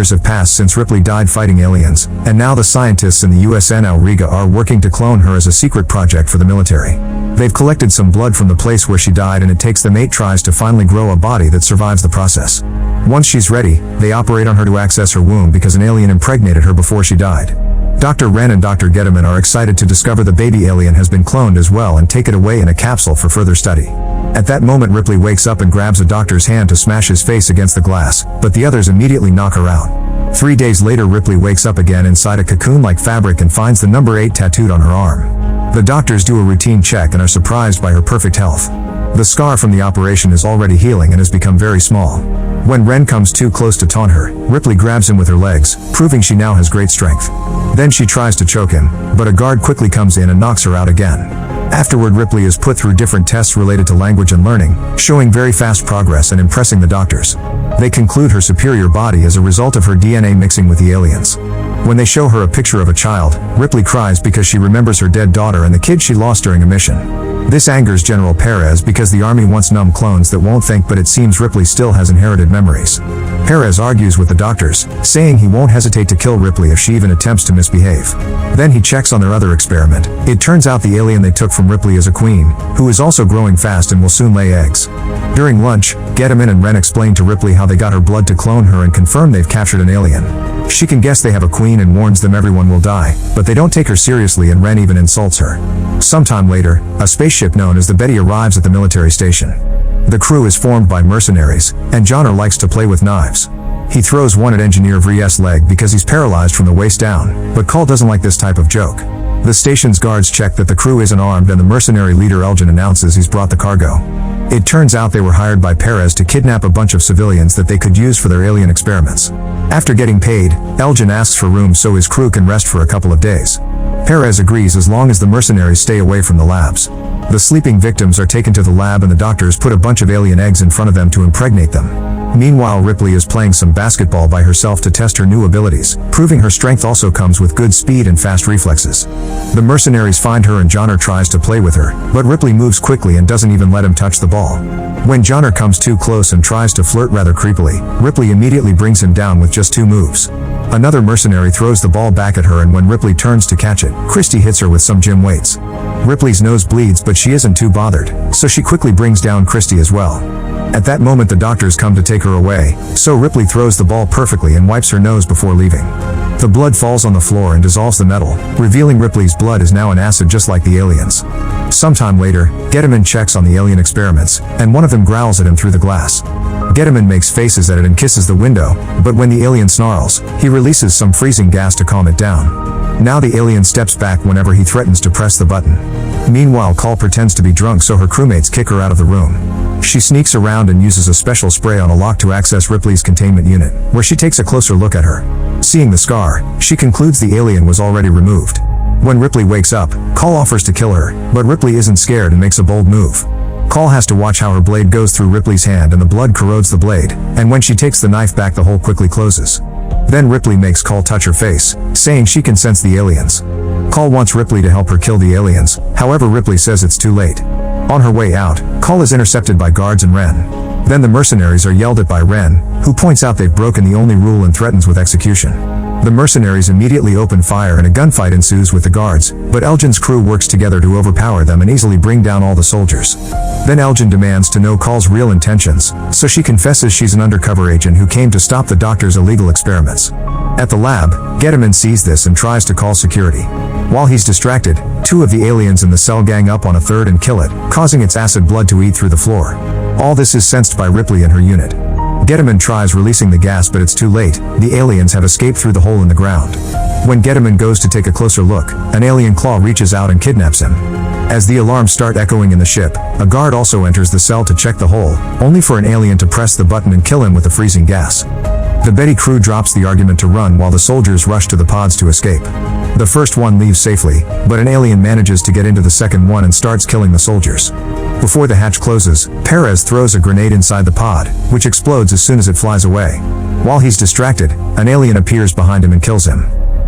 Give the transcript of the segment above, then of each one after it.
Years have passed since Ripley died fighting aliens, and now the scientists in the USN Auriga are working to clone her as a secret project for the military. They've collected some blood from the place where she died, and it takes them 8 tries to finally grow a body that survives the process. Once she's ready, they operate on her to access her womb because an alien impregnated her before she died. Dr. Wren and Dr. Gediman are excited to discover the baby alien has been cloned as well and take it away in a capsule for further study. At that moment, Ripley wakes up and grabs a doctor's hand to smash his face against the glass, but the others immediately knock her out. 3 days later, Ripley wakes up again inside a cocoon-like fabric and finds the number 8 tattooed on her arm. The doctors do a routine check and are surprised by her perfect health. The scar from the operation is already healing and has become very small. When Wren comes too close to taunt her, Ripley grabs him with her legs, proving she now has great strength. Then she tries to choke him, but a guard quickly comes in and knocks her out again. Afterward, Ripley is put through different tests related to language and learning, showing very fast progress and impressing the doctors. They conclude her superior body as a result of her DNA mixing with the aliens. When they show her a picture of a child, Ripley cries because she remembers her dead daughter and the kid she lost during a mission. This angers General Perez because the army wants numb clones that won't think, but it seems Ripley still has inherited memories. Perez argues with the doctors, saying he won't hesitate to kill Ripley if she even attempts to misbehave. Then he checks on their other experiment. It turns out the alien they took from Ripley is a queen, who is also growing fast and will soon lay eggs. During lunch, Gediman and Wren explain to Ripley how they got her blood to clone her and confirm they've captured an alien. She can guess they have a queen and warns them everyone will die, but they don't take her seriously and Wren even insults her. Sometime later, a spaceship known as the Betty arrives at the military station. The crew is formed by mercenaries, and Johnner likes to play with knives. He throws one at Engineer Vries's leg because he's paralyzed from the waist down, but Call doesn't like this type of joke. The station's guards check that the crew isn't armed, and the mercenary leader Elgin announces he's brought the cargo. It turns out they were hired by Perez to kidnap a bunch of civilians that they could use for their alien experiments. After getting paid, Elgin asks for room so his crew can rest for a couple of days. Perez agrees as long as the mercenaries stay away from the labs. The sleeping victims are taken to the lab and the doctors put a bunch of alien eggs in front of them to impregnate them. Meanwhile, Ripley is playing some basketball by herself to test her new abilities, proving her strength also comes with good speed and fast reflexes. The mercenaries find her and Johnner tries to play with her, but Ripley moves quickly and doesn't even let him touch the ball. When Johnner comes too close and tries to flirt rather creepily, Ripley immediately brings him down with just 2 moves. Another mercenary throws the ball back at her, and when Ripley turns to catch it, Christie hits her with some gym weights. Ripley's nose bleeds, but she isn't too bothered, so she quickly brings down Christie as well. At that moment, the doctors come to take her away, so Ripley throws the ball perfectly and wipes her nose before leaving. The blood falls on the floor and dissolves the metal, revealing Ripley's blood is now an acid just like the aliens. Sometime later, Gediman checks on the alien experiments, and one of them growls at him through the glass. Gediman makes faces at it and kisses the window, but when the alien snarls, he releases some freezing gas to calm it down. Now the alien steps back whenever he threatens to press the button. Meanwhile, Call pretends to be drunk, so her crewmates kick her out of the room. She sneaks around and uses a special spray on a lock to access Ripley's containment unit, where she takes a closer look at her. Seeing the scar, she concludes the alien was already removed. When Ripley wakes up, Call offers to kill her, but Ripley isn't scared and makes a bold move. Call has to watch how her blade goes through Ripley's hand and the blood corrodes the blade, and when she takes the knife back, the hole quickly closes. Then Ripley makes Call touch her face, saying she can sense the aliens. Call wants Ripley to help her kill the aliens, however Ripley says it's too late. On her way out, Call is intercepted by guards and Wren. Then the mercenaries are yelled at by Wren, who points out they've broken the only rule and threatens with execution. The mercenaries immediately open fire and a gunfight ensues with the guards, but Elgin's crew works together to overpower them and easily bring down all the soldiers. Then Elgin demands to know Call's real intentions, so she confesses she's an undercover agent who came to stop the doctor's illegal experiments. At the lab, Gediman sees this and tries to call security. While he's distracted, 2 of the aliens in the cell gang up on a third and kill it, causing its acid blood to eat through the floor. All this is sensed by Ripley and her unit. Gediman tries releasing the gas, but it's too late. The aliens have escaped through the hole in the ground. When Gediman goes to take a closer look, an alien claw reaches out and kidnaps him. As the alarms start echoing in the ship, a guard also enters the cell to check the hole, only for an alien to press the button and kill him with the freezing gas. The Betty crew drops the argument to run while the soldiers rush to the pods to escape. The first one leaves safely, but an alien manages to get into the second one and starts killing the soldiers. Before the hatch closes, Perez throws a grenade inside the pod, which explodes as soon as it flies away. While he's distracted, an alien appears behind him and kills him.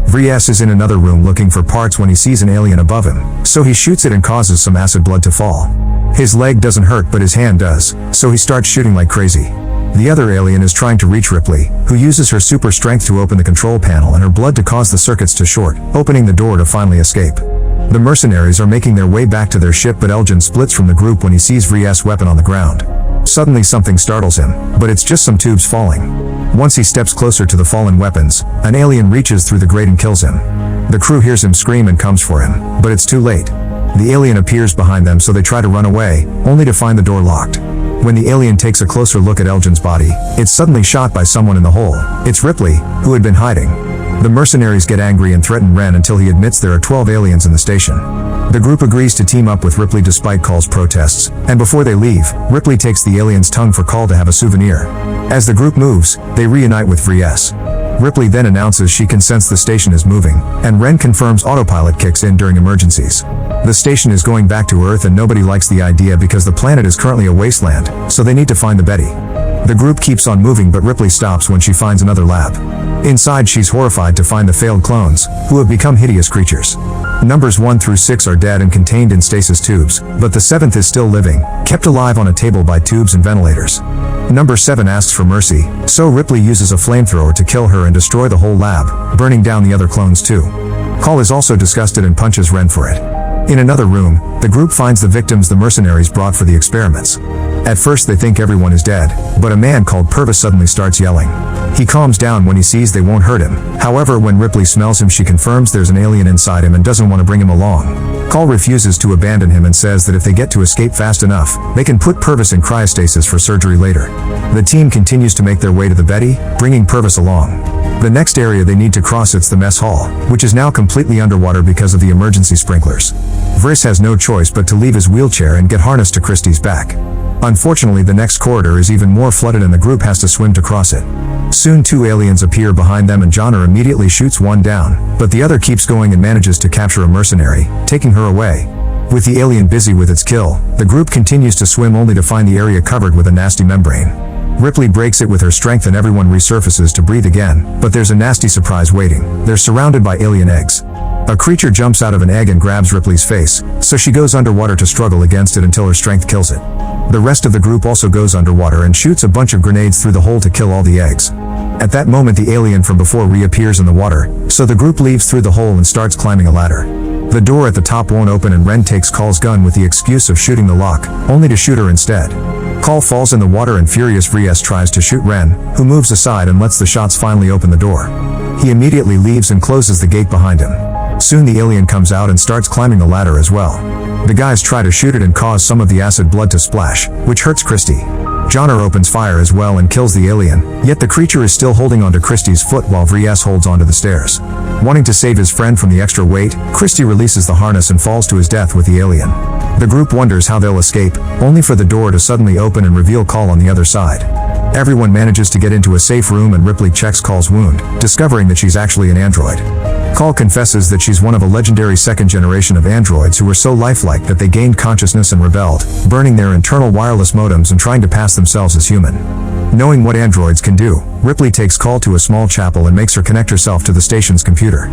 Vries is in another room looking for parts when he sees an alien above him, so he shoots it and causes some acid blood to fall. His leg doesn't hurt, but his hand does, so he starts shooting like crazy. The other alien is trying to reach Ripley, who uses her super strength to open the control panel and her blood to cause the circuits to short, opening the door to finally escape. The mercenaries are making their way back to their ship, but Elgin splits from the group when he sees Vries's weapon on the ground. Suddenly something startles him, but it's just some tubes falling. Once he steps closer to the fallen weapons, an alien reaches through the grate and kills him. The crew hears him scream and comes for him, but it's too late. The alien appears behind them, so they try to run away, only to find the door locked. When the alien takes a closer look at Elgin's body, it's suddenly shot by someone in the hole. It's Ripley, who had been hiding. The mercenaries get angry and threaten Ren until he admits there are 12 aliens in the station. The group agrees to team up with Ripley despite Call's protests, and before they leave, Ripley takes the alien's tongue for Call to have a souvenir. As the group moves, they reunite with Vries. Ripley then announces she can sense the station is moving, and Ren confirms autopilot kicks in during emergencies. The station is going back to Earth and nobody likes the idea because the planet is currently a wasteland, so they need to find the Betty. The group keeps on moving, but Ripley stops when she finds another lab. Inside, she's horrified to find the failed clones, who have become hideous creatures. Numbers 1 through 6 are dead and contained in stasis tubes, but the 7th is still living, kept alive on a table by tubes and ventilators. Number 7 asks for mercy, so Ripley uses a flamethrower to kill her and destroy the whole lab, burning down the other clones too. Call is also disgusted and punches Ren for it. In another room, the group finds the victims the mercenaries brought for the experiments. At first they think everyone is dead, but a man called Purvis suddenly starts yelling. He calms down when he sees they won't hurt him. However, when Ripley smells him, she confirms there's an alien inside him and doesn't want to bring him along. Call refuses to abandon him and says that if they get to escape fast enough, they can put Purvis in cryostasis for surgery later. The team continues to make their way to the Betty, bringing Purvis along. The next area they need to cross is the mess hall, which is now completely underwater because of the emergency sprinklers. Vries has no choice but to leave his wheelchair and get harnessed to Christie's back. Unfortunately, the next corridor is even more flooded and the group has to swim to cross it. Soon 2 aliens appear behind them and Johnner immediately shoots one down, but the other keeps going and manages to capture a mercenary, taking her away. With the alien busy with its kill, the group continues to swim only to find the area covered with a nasty membrane. Ripley breaks it with her strength and everyone resurfaces to breathe again, but there's a nasty surprise waiting. They're surrounded by alien eggs. A creature jumps out of an egg and grabs Ripley's face, so she goes underwater to struggle against it until her strength kills it. The rest of the group also goes underwater and shoots a bunch of grenades through the hole to kill all the eggs. At that moment, the alien from before reappears in the water, so the group leaves through the hole and starts climbing a ladder. The door at the top won't open and Ren takes Call's gun with the excuse of shooting the lock, only to shoot her instead. Call falls in the water and furious Vries tries to shoot Ren, who moves aside and lets the shots finally open the door. He immediately leaves and closes the gate behind him. Soon the alien comes out and starts climbing the ladder as well. The guys try to shoot it and cause some of the acid blood to splash, which hurts Christie. Johnner opens fire as well and kills the alien, yet the creature is still holding onto Christie's foot while Vries holds onto the stairs. Wanting to save his friend from the extra weight, Christie releases the harness and falls to his death with the alien. The group wonders how they'll escape, only for the door to suddenly open and reveal Call on the other side. Everyone manages to get into a safe room and Ripley checks Call's wound, discovering that she's actually an android. Call confesses that she's one of a legendary second generation of androids who were so lifelike that they gained consciousness and rebelled, burning their internal wireless modems and trying to pass themselves as human. Knowing what androids can do, Ripley takes Call to a small chapel and makes her connect herself to the station's computer.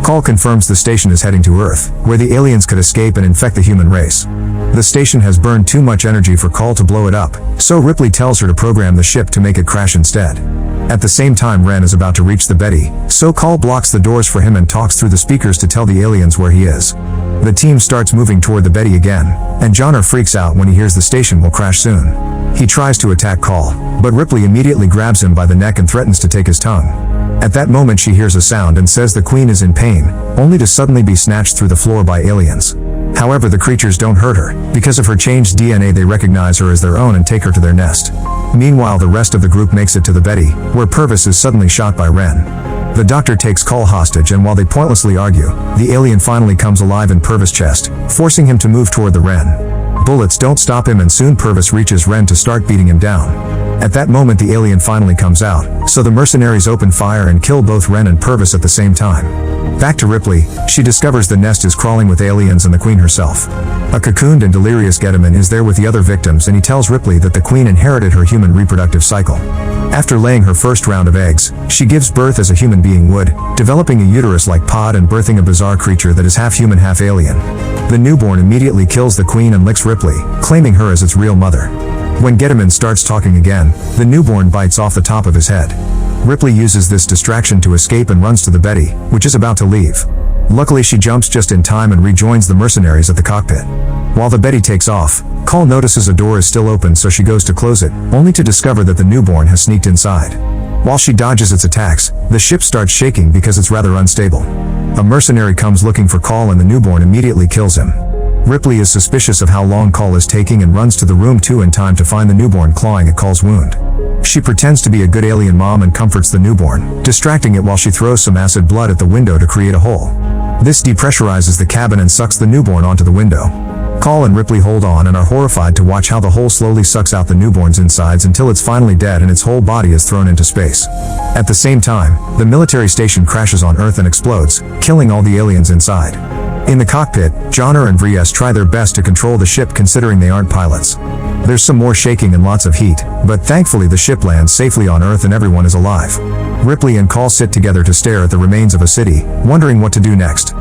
Call confirms the station is heading to Earth, where the aliens could escape and infect the human race. The station has burned too much energy for Call to blow it up, so Ripley tells her to program the ship to make it crash instead. At the same time, Ren is about to reach the Betty, so Call blocks the doors for him and talks through the speakers to tell the aliens where he is. The team starts moving toward the Betty again, and Johnner freaks out when he hears the station will crash soon. He tries to attack Call, but Ripley immediately grabs him by the neck and threatens to take his tongue. At that moment she hears a sound and says the Queen is in pain, only to suddenly be snatched through the floor by aliens. However, the creatures don't hurt her. Because of her changed DNA, they recognize her as their own and take her to their nest. Meanwhile, the rest of the group makes it to the Betty, where Purvis is suddenly shot by Ren. The doctor takes Call hostage, and while they pointlessly argue, the alien finally comes alive in Purvis' chest, forcing him to move toward the Ren. Bullets don't stop him and soon Purvis reaches Ren to start beating him down. At that moment the alien finally comes out, so the mercenaries open fire and kill both Ren and Purvis at the same time. Back to Ripley, she discovers the nest is crawling with aliens and the Queen herself. A cocooned and delirious Getaman is there with the other victims, and he tells Ripley that the Queen inherited her human reproductive cycle. After laying her first round of eggs, she gives birth as a human being would, developing a uterus-like pod and birthing a bizarre creature that is half human, half alien. The newborn immediately kills the Queen and licks Ripley, claiming her as its real mother. When Gediman starts talking again, the newborn bites off the top of his head. Ripley uses this distraction to escape and runs to the Betty, which is about to leave. Luckily she jumps just in time and rejoins the mercenaries at the cockpit. While the Betty takes off, Call notices a door is still open, so she goes to close it, only to discover that the newborn has sneaked inside. While she dodges its attacks, the ship starts shaking because it's rather unstable. A mercenary comes looking for Call and the newborn immediately kills him. Ripley is suspicious of how long Call is taking and runs to the room 2 in time to find the newborn clawing at Call's wound. She pretends to be a good alien mom and comforts the newborn, distracting it while she throws some acid blood at the window to create a hole. This depressurizes the cabin and sucks the newborn onto the window. Call and Ripley hold on and are horrified to watch how the hole slowly sucks out the newborn's insides until it's finally dead and its whole body is thrown into space. At the same time, the military station crashes on Earth and explodes, killing all the aliens inside. In the cockpit, Johnner and Vries try their best to control the ship considering they aren't pilots. There's some more shaking and lots of heat, but thankfully the ship lands safely on Earth and everyone is alive. Ripley and Call sit together to stare at the remains of a city, wondering what to do next.